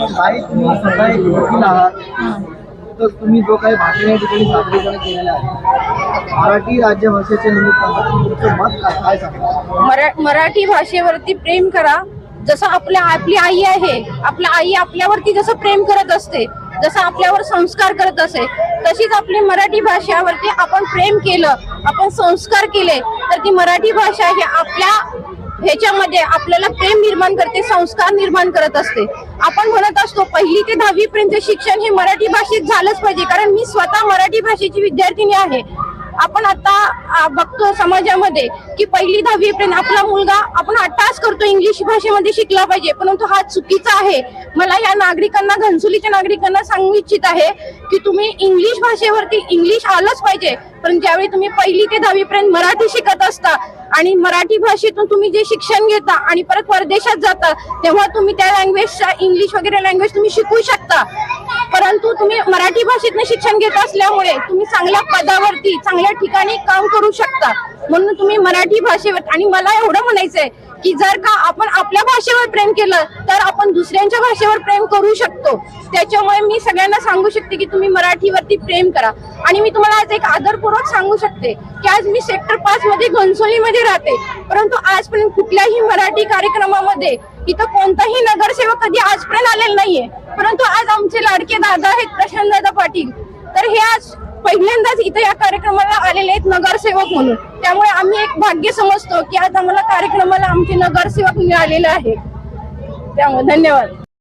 तुम्ही स्वतः एक वकील आहात, तर तुम्ही जो काही भाषण या ठिकाणी सादरीकरण केलेलं आहे मराठी राज्यभाषेच्या निमित्तानं तुमचं मत काय सांगता? मराठी भाषेवरती प्रेम करा. जसं आपली आई आहे, आपली आई आपल्यावरती जसं प्रेम करत असते, जसं आपल्यावर संस्कार करत असे, तशीच आपली मराठी भाषेवरती आपण प्रेम केलं, आपण संस्कार केले तर ती मराठी भाषा ही आपल्या ह्याच्यामध्ये आपल्याला प्रेम निर्माण करते, संस्कार निर्माण करत असते. आपण म्हणत असतो 1ली ते 10वी पर्यंत शिक्षण हे मराठी भाषेत झालंच पाहिजे, कारण मी स्वतः मराठी भाषेची विद्यार्थिनी आहे. आपण आता बघतो समाजामध्ये की 1ली 10वी पर्यंत आपला मुलगा आपण अट्टास करतो इंग्लिश भाषेमध्ये शिकला पाहिजे, परंतु हा चुकीचा आहे. मला या नागरिकांना, घनसोलीच्या नागरिकांना सांगू इच्छित आहे की तुम्ही इंग्लिश भाषेवरती इंग्लिश आलंच पाहिजे, पण ज्यावेळी तुम्ही 1ली ते 10वी पर्यंत मराठी शिकत असता आणि मराठी भाषेतून तुम्ही जे शिक्षण घेता आणि परत परदेशात जाता तेव्हा तुम्ही त्या लँग्वेजचा इंग्लिश वगैरे लँग्वेज तुम्ही शिकू शकता, परंतु तुम्ही मराठी भाषेतून शिक्षण घेत असल्यामुळे तुम्ही चांगल्या पदावरती चांगल्या ठिकाणी काम करू शकता. म्हणून तुम्ही मराठी भाषेवर, आणि मला एवढं म्हणायचंय की जर का आपण आपल्या भाषेवर प्रेम केलं तर आपण दुसऱ्यांच्या भाषेवर प्रेम करू शकतो. त्याच्यामुळे मी सगळ्यांना सांगू शकते की तुम्ही मराठीवरती प्रेम करा. आणि मी तुम्हाला आज एक आदरपूर्वक सांगू शकते की आज मी सेक्टर 5 मध्ये घनसोलीमध्ये राहते, परंतु आजपर्यंत कुठल्याही मराठी कार्यक्रमामध्ये इथं कोणताही नगरसेवक कधी आजपर्यंत आलेला नाहीये, परंतु आज आमचे लाडके दादा आहेत प्रशांत दादा पाटील, तर हे आज पहिल्यांदाच इथे या कार्यक्रमाला आलेले आहेत नगरसेवक म्हणून. त्यामुळे आम्ही एक भाग्य समजतो की आज आम्हाला कार्यक्रमाला आमचे नगरसेवक मिळालेले आहेत. त्यामुळे धन्यवाद.